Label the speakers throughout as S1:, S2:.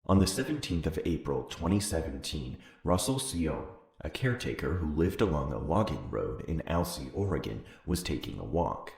S1: On the 17th of April 2017, Russell Sion, a caretaker who lived along a logging road in Alsea, Oregon, was taking a walk.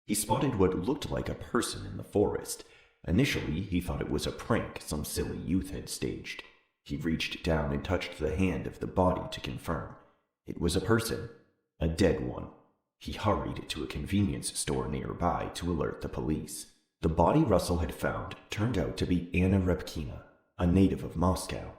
S1: He spotted what looked like a person in the forest. Initially, he thought it was a prank some silly youth had staged. He reached down and touched the hand of the body to confirm. It was a person, a dead one. He hurried to a convenience store nearby to alert the police. The body Russell had found turned out to be Anna Repkina, a native of Moscow.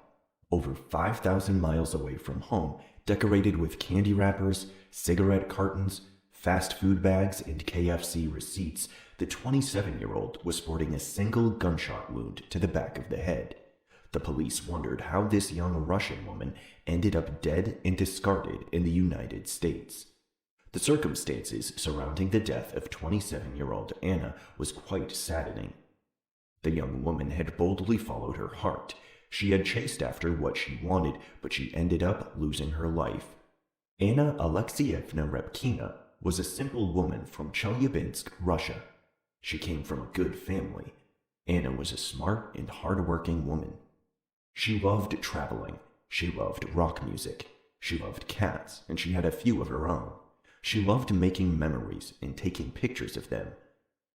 S1: Over 5,000 miles away from home, decorated with candy wrappers, cigarette cartons, fast food bags, and KFC receipts, the 27-year-old was sporting a single gunshot wound to the back of the head. The police wondered how this young Russian woman ended up dead and discarded in the United States. The circumstances surrounding the death of 27-year-old Anna was quite saddening. The young woman had boldly followed her heart. She had chased after what she wanted, but she ended up losing her life. Anna Alexievna Repkina was a simple woman from Chelyabinsk, Russia. She came from a good family. Anna was a smart and hard-working woman. She loved traveling. She loved rock music. She loved cats, and she had a few of her own. She loved making memories and taking pictures of them.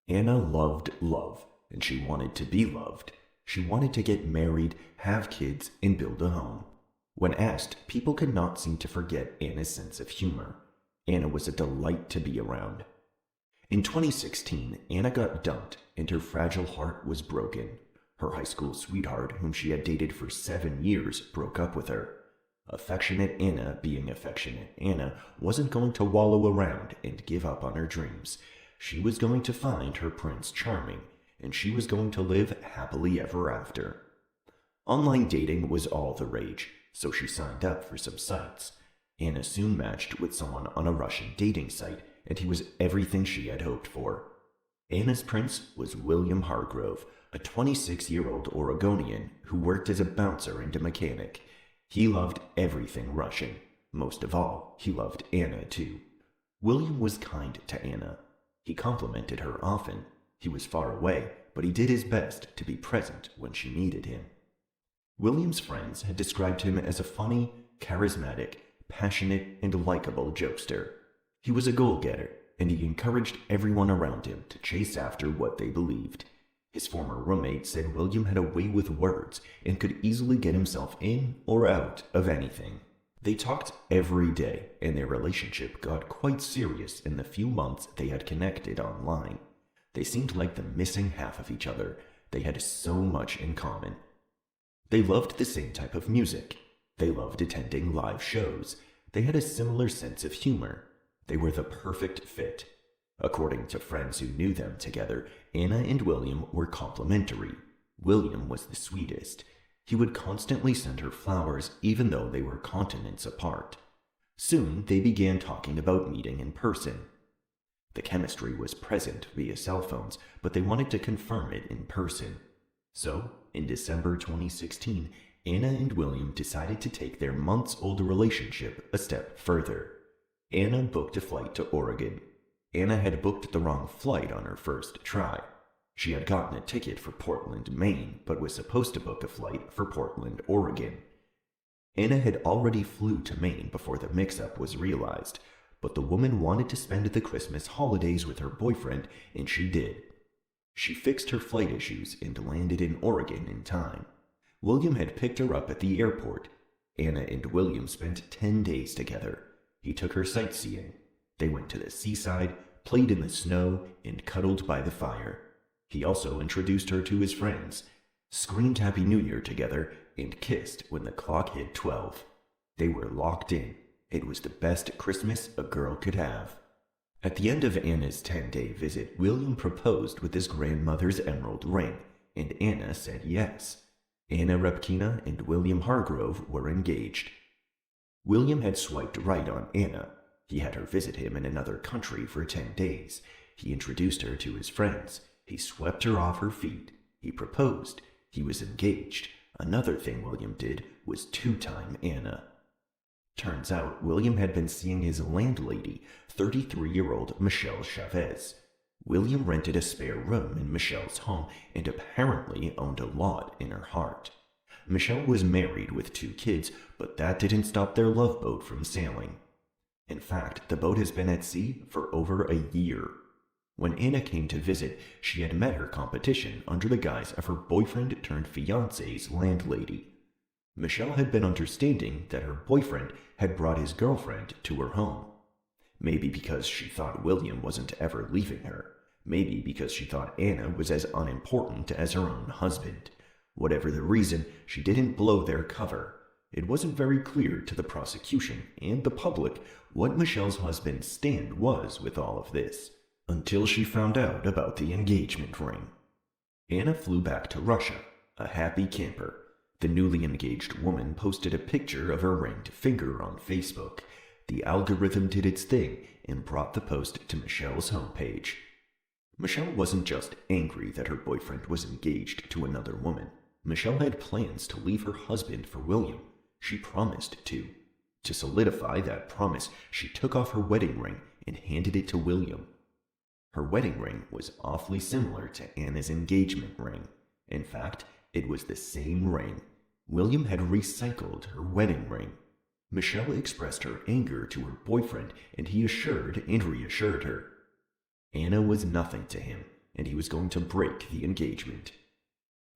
S1: Anna loved love, and she wanted to be loved. She wanted to get married, have kids, and build a home. When asked, people could not seem to forget Anna's sense of humor. Anna was a delight to be around. In 2016, Anna got dumped, and her fragile heart was broken. Her high school sweetheart, whom she had dated for 7 years, broke up with her. Affectionate Anna, being affectionate Anna, wasn't going to wallow around and give up on her dreams. She was going to find her Prince Charming, and she was going to live happily ever after. Online dating was all the rage, so she signed up for some sites. Anna soon matched with someone on a Russian dating site, and he was everything she had hoped for. Anna's prince was William Hargrove, a 26-year-old Oregonian who worked as a bouncer and a mechanic. He loved everything Russian. Most of all, he loved Anna too. William was kind to Anna. He complimented her often. He was far away, but he did his best to be present when she needed him. William's friends had described him as a funny, charismatic, passionate, and likable jokester. He was a goal-getter, and he encouraged everyone around him to chase after what they believed. His former roommate said William had a way with words and could easily get himself in or out of anything. They talked every day, and their relationship got quite serious in the few months they had connected online. They seemed like the missing half of each other. They had so much in common. They loved the same type of music. They loved attending live shows. They had a similar sense of humor. They were the perfect fit. According to friends who knew them together, Anna and William were complementary. William was the sweetest. He would constantly send her flowers even though they were continents apart. Soon they began talking about meeting in person. The chemistry was present via cell phones, but they wanted to confirm it in person. So, in December 2016, Anna and William decided to take their months-old relationship a step further. Anna booked a flight to Oregon. Anna had booked the wrong flight on her first try. She had gotten a ticket for Portland, Maine, but was supposed to book a flight for Portland, Oregon. Anna had already flew to Maine before the mix-up was realized, but the woman wanted to spend the Christmas holidays with her boyfriend, and she did. She fixed her flight issues and landed in Oregon in time. William had picked her up at the airport. Anna and William spent 10 days together. He took her sightseeing. They went to the seaside, played in the snow, and cuddled by the fire. He also introduced her to his friends, screamed Happy New Year together, and kissed when the clock hit 12. They were locked in. It was the best Christmas a girl could have. At the end of Anna's 10-day visit, William proposed with his grandmother's emerald ring, and Anna said yes. Anna Repkina and William Hargrove were engaged. William had swiped right on Anna. He had her visit him in another country for 10 days. He introduced her to his friends. He swept her off her feet. He proposed. He was engaged. Another thing William did was two-time Anna. Turns out William had been seeing his landlady, 33-year-old Michelle Chavez. William rented a spare room in Michelle's home and apparently owned a lot in her heart. Michelle was married with 2 kids, but that didn't stop their love boat from sailing. In fact, the boat has been at sea for over a year. When Anna came to visit, she had met her competition under the guise of her boyfriend-turned-fiance's landlady. Michelle had been understanding that her boyfriend had brought his girlfriend to her home. Maybe because she thought William wasn't ever leaving her. Maybe because she thought Anna was as unimportant as her own husband. Whatever the reason, she didn't blow their cover. It wasn't very clear to the prosecution and the public what Michelle's husband's stand was with all of this, until she found out about the engagement ring. Anna flew back to Russia, a happy camper. The newly engaged woman posted a picture of her ringed finger on Facebook. The algorithm did its thing and brought the post to Michelle's homepage. Michelle wasn't just angry that her boyfriend was engaged to another woman. Michelle had plans to leave her husband for William. She promised to. To solidify that promise, she took off her wedding ring and handed it to William. Her wedding ring was awfully similar to Anna's engagement ring. In fact, it was the same ring. William had recycled her wedding ring. Michelle expressed her anger to her boyfriend, and he assured and reassured her. Anna was nothing to him, and he was going to break the engagement.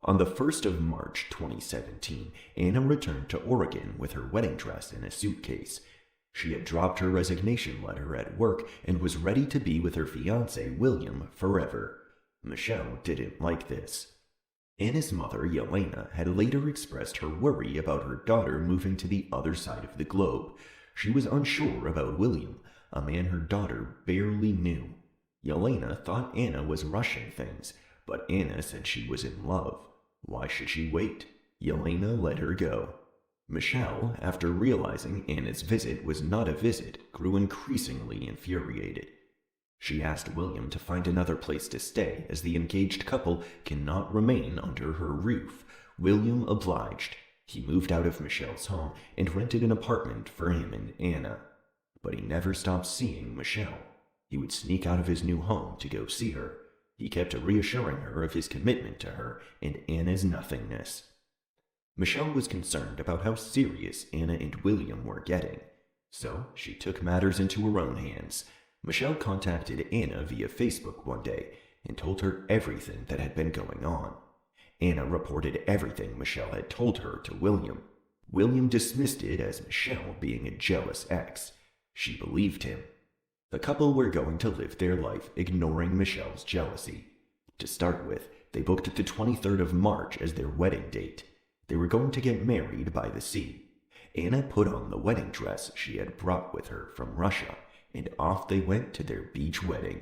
S1: On the 1st of March 2017, Anna returned to Oregon with her wedding dress in a suitcase. She had dropped her resignation letter at work and was ready to be with her fiancé, William, forever. Michelle didn't like this. Anna's mother, Yelena, had later expressed her worry about her daughter moving to the other side of the globe. She was unsure about William, a man her daughter barely knew. Yelena thought Anna was rushing things, but Anna said she was in love. Why should she wait? Yelena let her go. Michelle, after realizing Anna's visit was not a visit, grew increasingly infuriated. She asked William to find another place to stay, as the engaged couple cannot remain under her roof. William obliged. He moved out of Michelle's home and rented an apartment for him and Anna. But he never stopped seeing Michelle. He would sneak out of his new home to go see her. He kept reassuring her of his commitment to her and Anna's nothingness. Michelle was concerned about how serious Anna and William were getting, so she took matters into her own hands. Michelle contacted Anna via Facebook one day and told her everything that had been going on. Anna reported everything Michelle had told her to William. William dismissed it as Michelle being a jealous ex. She believed him. The couple were going to live their life ignoring Michelle's jealousy. To start with, they booked the 23rd of March as their wedding date. They were going to get married by the sea. Anna put on the wedding dress she had brought with her from Russia, and off they went to their beach wedding.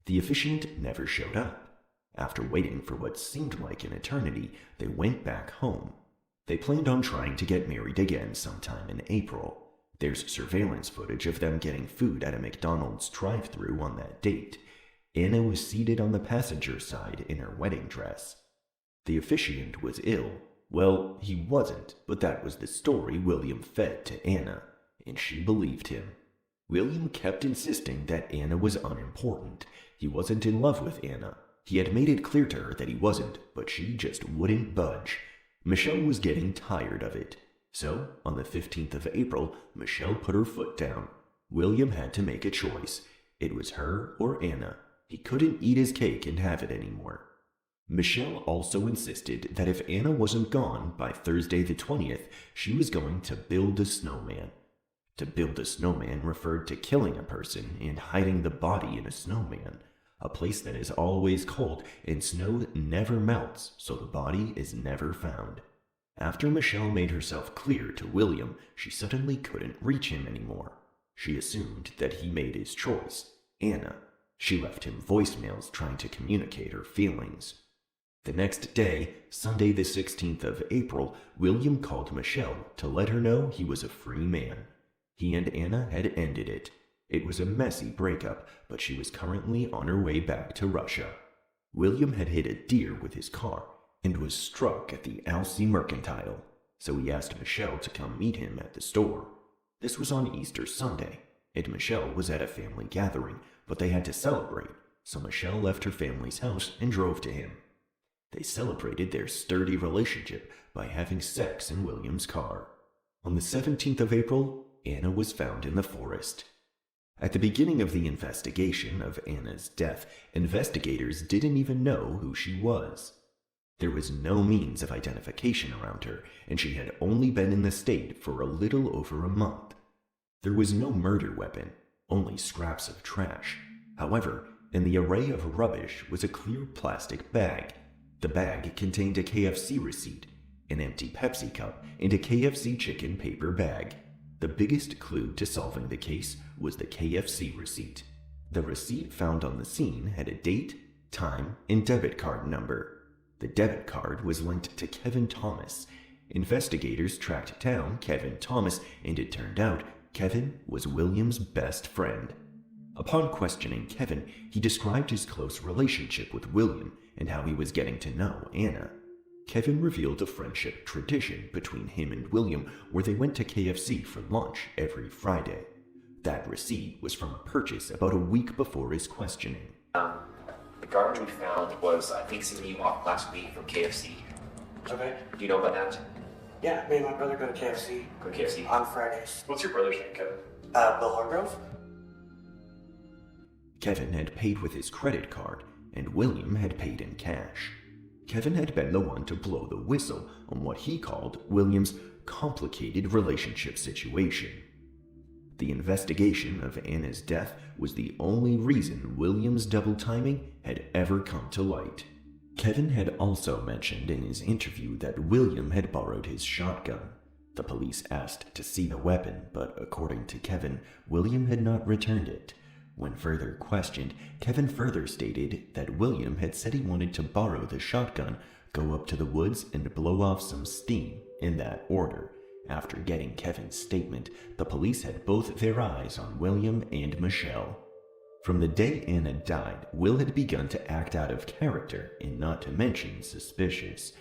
S1: The officiant never showed up. After waiting for what seemed like an eternity, they went back home. They planned on trying to get married again sometime in April. There's surveillance footage of them getting food at a McDonald's drive-thru on that date. Anna was seated on the passenger side in her wedding dress. The officiant was ill. Well, he wasn't, but that was the story William fed to Anna, and she believed him. William kept insisting that Anna was unimportant. He wasn't in love with Anna. He had made it clear to her that he wasn't, but she just wouldn't budge. Michelle was getting tired of it. So, on the 15th of April, Michelle put her foot down. William had to make a choice. It was her or Anna. He couldn't eat his cake and have it anymore. Michelle also insisted that if Anna wasn't gone by Thursday the 20th, she was going to build a snowman. To build a snowman referred to killing a person and hiding the body in a snowman, a place that is always cold and snow never melts, so the body is never found. After Michelle made herself clear to William, she suddenly couldn't reach him anymore. She assumed that he made his choice, Anna. She left him voicemails trying to communicate her feelings. The next day, Sunday the 16th of April, William called Michelle to let her know he was a free man. He and Anna had ended it. It was a messy breakup, but she was currently on her way back to Russia. William had hit a deer with his car and was struck at the Alcee Mercantile, so he asked Michelle to come meet him at the store. This was on Easter Sunday, and Michelle was at a family gathering, but they had to celebrate, so Michelle left her family's house and drove to him. They celebrated their sturdy relationship by having sex in William's car. On the 17th of April, Anna was found in the forest. At the beginning of the investigation of Anna's death, investigators didn't even know who she was. There was no means of identification around her, and she had only been in the state for a little over a month. There was no murder weapon, only scraps of trash. However, in the array of rubbish was a clear plastic bag. The bag contained a KFC receipt, an empty Pepsi cup, and a KFC chicken paper bag. The biggest clue to solving the case was the KFC receipt. The receipt found on the scene had a date, time, and debit card number. The debit card was linked to Kevin Thomas. Investigators tracked down Kevin Thomas, and it turned out Kevin was William's best friend. Upon questioning Kevin, he described his close relationship with William and how he was getting to know Anna. Kevin revealed a friendship tradition between him and William where they went to KFC for lunch every Friday. That receipt was from a purchase about a week before his questioning.
S2: The garbage we found was, I think, something you bought last week from KFC.
S3: Okay.
S2: Do you know about that?
S3: Yeah, me and my brother go to KFC.
S2: Go to KFC.
S3: On Fridays.
S2: What's your brother's name, Kevin?
S3: Bill Hargrove?
S1: Kevin had paid with his credit card, and William had paid in cash. Kevin had been the one to blow the whistle on what he called William's complicated relationship situation. The investigation of Anna's death was the only reason William's double timing had ever come to light. Kevin had also mentioned in his interview that William had borrowed his shotgun. The police asked to see the weapon, but according to Kevin, William had not returned it. When further questioned, Kevin further stated that William had said he wanted to borrow the shotgun, go up to the woods, and blow off some steam, in that order. After getting Kevin's statement, the police had both their eyes on William and Michelle. From the day Anna died, Will had begun to act out of character and not to mention suspicious.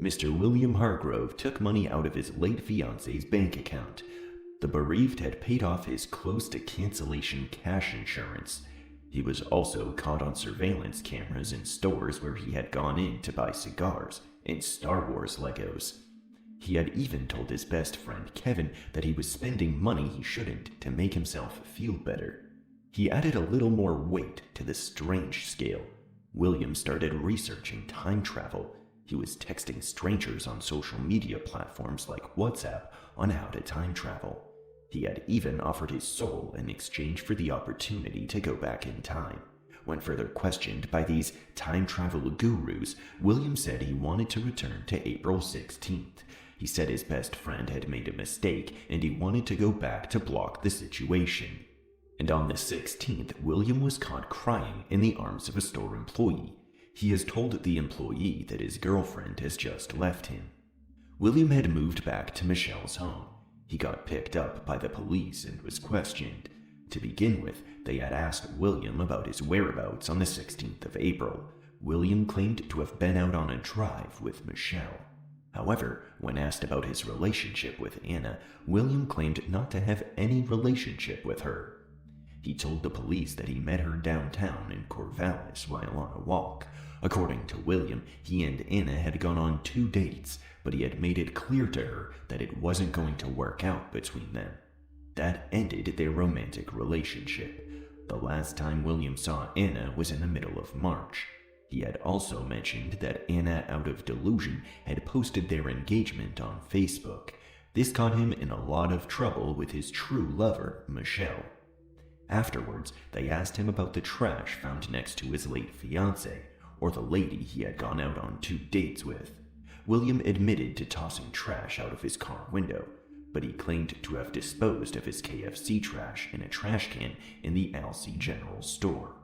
S1: Mr. William Hargrove took money out of his late fiance's bank account. The bereaved had paid off his close-to-cancellation cash insurance. He was also caught on surveillance cameras in stores where he had gone in to buy cigars and Star Wars Legos. He had even told his best friend Kevin that he was spending money he shouldn't to make himself feel better. He added a little more weight to the strange scale. William started researching time travel. He was texting strangers on social media platforms like WhatsApp on how to time travel. He had even offered his soul in exchange for the opportunity to go back in time. When further questioned by these time travel gurus, William said he wanted to return to April 16th. He said his best friend had made a mistake and he wanted to go back to block the situation. And on the 16th, William was caught crying in the arms of a store employee. He has told the employee that his girlfriend has just left him. William had moved back to Michelle's home. He got picked up by the police and was questioned. To begin with, they had asked William about his whereabouts on the 16th of April. William claimed to have been out on a drive with Michelle. However, when asked about his relationship with Anna, William claimed not to have any relationship with her. He told the police that he met her downtown in Corvallis while on a walk. According to William, he and Anna had gone on 2 dates, but he had made it clear to her that it wasn't going to work out between them. That ended their romantic relationship. The last time William saw Anna was in the middle of March. He had also mentioned that Anna, out of delusion, had posted their engagement on Facebook. This got him in a lot of trouble with his true lover, Michelle. Afterwards, they asked him about the trash found next to his late fiancée, or the lady he had gone out on 2 dates with. William admitted to tossing trash out of his car window, but he claimed to have disposed of his KFC trash in a trash can in the Alsea General Store.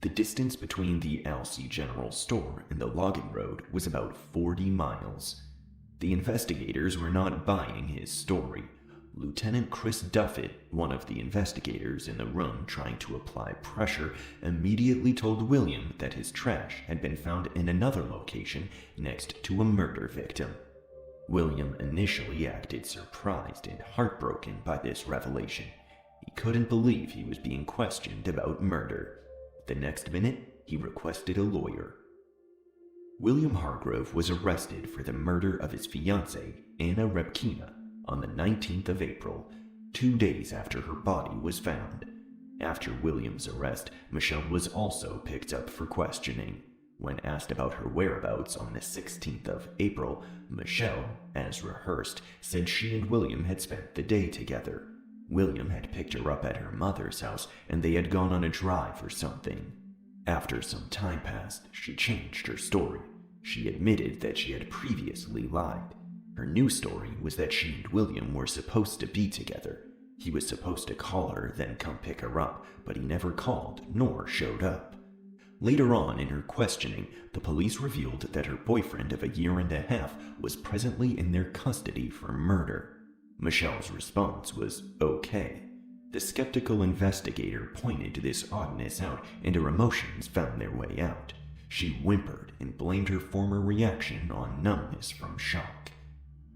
S1: The distance between the Alsea General Store and the logging road was about 40 miles. The investigators were not buying his story. Lieutenant Chris Duffett, one of the investigators in the room trying to apply pressure, immediately told William that his trash had been found in another location next to a murder victim. William initially acted surprised and heartbroken by this revelation. He couldn't believe he was being questioned about murder. The next minute, he requested a lawyer. William Hargrove was arrested for the murder of his fiancée, Anna Repkina, on the 19th of April, 2 days after her body was found. After William's arrest, Michelle was also picked up for questioning. When asked about her whereabouts on the 16th of April, Michelle, as rehearsed, said she and William had spent the day together. William had picked her up at her mother's house, and they had gone on a drive or something. After some time passed, she changed her story. She admitted that she had previously lied. Her new story was that she and William were supposed to be together. He was supposed to call her, then come pick her up, but he never called nor showed up. Later on in her questioning, the police revealed that her boyfriend of a year and a half was presently in their custody for murder. Michelle's response was okay. The skeptical investigator pointed this oddness out, and her emotions found their way out. She whimpered and blamed her former reaction on numbness from shock.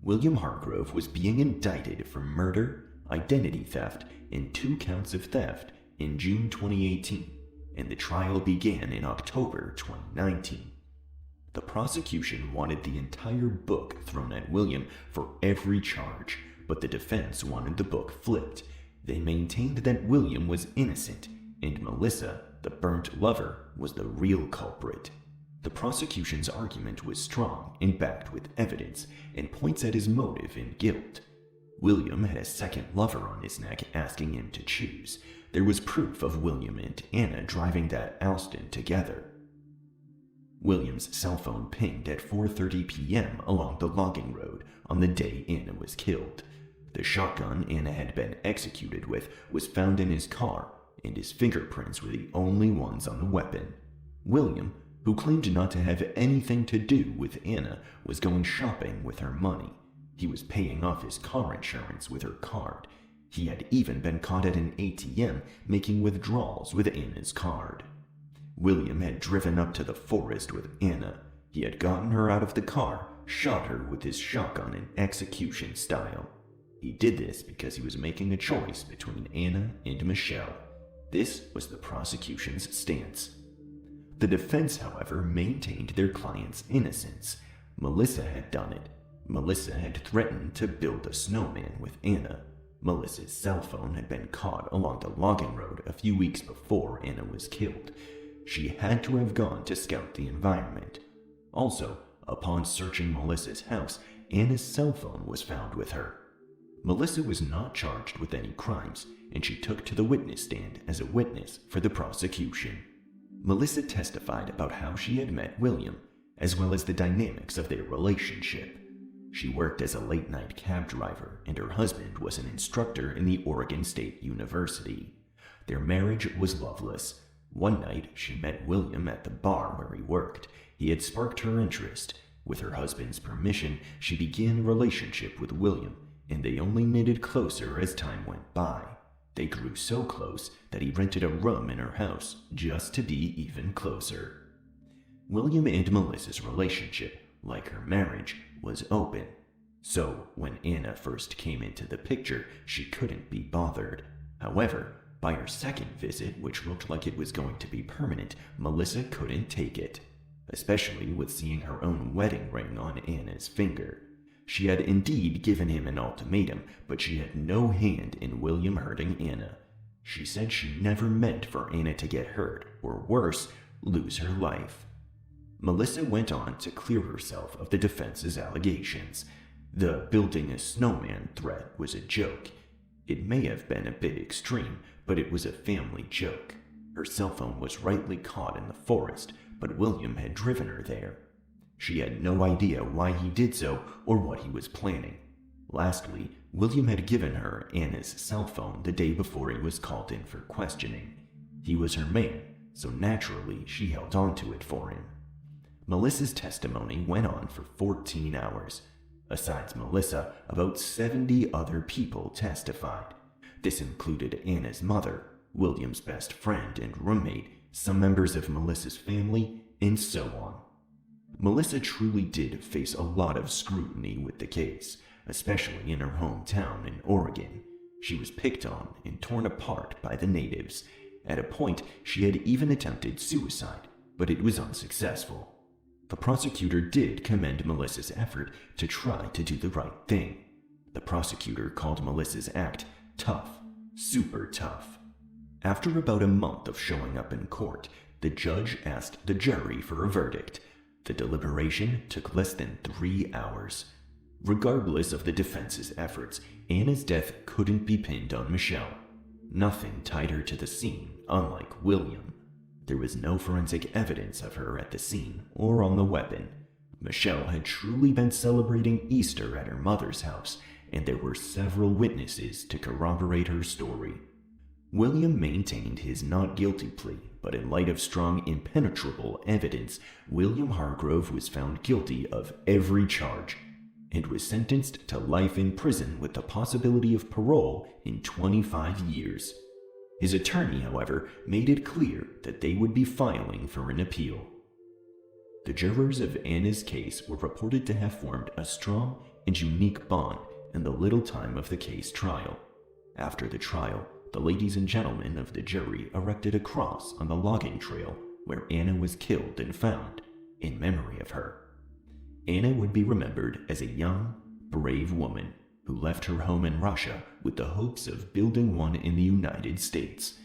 S1: William Hargrove was being indicted for murder, identity theft, and 2 counts of theft in June 2018, and the trial began in October 2019. The prosecution wanted the entire book thrown at William for every charge, but the defense wanted the book flipped. They maintained that William was innocent, and Melissa, the burnt lover, was the real culprit. The prosecution's argument was strong and backed with evidence, and points at his motive and guilt. William had a second lover on his neck asking him to choose. There was proof of William and Anna driving that Alston together. William's cell phone pinged at 4:30 p.m. along the logging road on the day Anna was killed. The shotgun Anna had been executed with was found in his car, and his fingerprints were the only ones on the weapon. William, who claimed not to have anything to do with Anna, was going shopping with her money. He was paying off his car insurance with her card. He had even been caught at an ATM making withdrawals with Anna's card. William had driven up to the forest with Anna. He had gotten her out of the car, shot her with his shotgun in execution style. He did this because he was making a choice between Anna and Michelle. This was the prosecution's stance. The defense, however, maintained their client's innocence. Melissa had done it. Melissa had threatened to build a snowman with Anna. Melissa's cell phone had been caught along the logging road a few weeks before Anna was killed. She had to have gone to scout the environment. Also, upon searching Melissa's house, Anna's cell phone was found with her. Melissa was not charged with any crimes, and she took to the witness stand as a witness for the prosecution. Melissa testified about how she had met William, as well as the dynamics of their relationship. She worked as a late-night cab driver, and her husband was an instructor in the Oregon State University. Their marriage was loveless. One night, she met William at the bar where he worked. He had sparked her interest. With her husband's permission, she began a relationship with William, and they only knitted closer as time went by. They grew so close that he rented a room in her house just to be even closer. William and Melissa's relationship, like her marriage, was open. So when Anna first came into the picture, she couldn't be bothered. However, by her second visit, which looked like it was going to be permanent, Melissa couldn't take it, especially with seeing her own wedding ring on Anna's finger. She had indeed given him an ultimatum, but she had no hand in William hurting Anna. She said she never meant for Anna to get hurt, or worse, lose her life. Melissa went on to clear herself of the defense's allegations. The building a snowman threat was a joke. It may have been a bit extreme, but it was a family joke. Her cell phone was rightly caught in the forest, but William had driven her there. She had no idea why he did so or what he was planning. Lastly, William had given her Anna's cell phone the day before he was called in for questioning. He was her man, so naturally she held on to it for him. Melissa's testimony went on for 14 hours. Besides Melissa, about 70 other people testified. This included Anna's mother, William's best friend and roommate, some members of Melissa's family, and so on. Melissa truly did face a lot of scrutiny with the case, especially in her hometown in Oregon. She was picked on and torn apart by the natives. At a point, she had even attempted suicide, but it was unsuccessful. The prosecutor did commend Melissa's effort to try to do the right thing. The prosecutor called Melissa's act tough, super tough. After about a month of showing up in court, the judge asked the jury for a verdict. The deliberation took less than 3 hours. Regardless of the defense's efforts, Anna's death couldn't be pinned on Michelle. Nothing tied her to the scene, unlike William. There was no forensic evidence of her at the scene or on the weapon. Michelle had truly been celebrating Easter at her mother's house, and there were several witnesses to corroborate her story. William maintained his not guilty plea, but in light of strong impenetrable evidence, William Hargrove was found guilty of every charge and was sentenced to life in prison with the possibility of parole in 25 years. His attorney, however, made it clear that they would be filing for an appeal. The jurors of Anna's case were reported to have formed a strong and unique bond in the little time of the case trial. After the trial, the ladies and gentlemen of the jury erected a cross on the logging trail where Anna was killed and found, in memory of her. Anna would be remembered as a young, brave woman who left her home in Russia with the hopes of building one in the United States.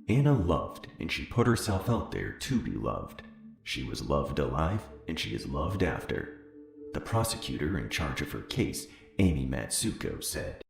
S1: Anna loved, and she put herself out there to be loved. She was loved alive, and she is loved after. The prosecutor in charge of her case, Amy Matsuko, said,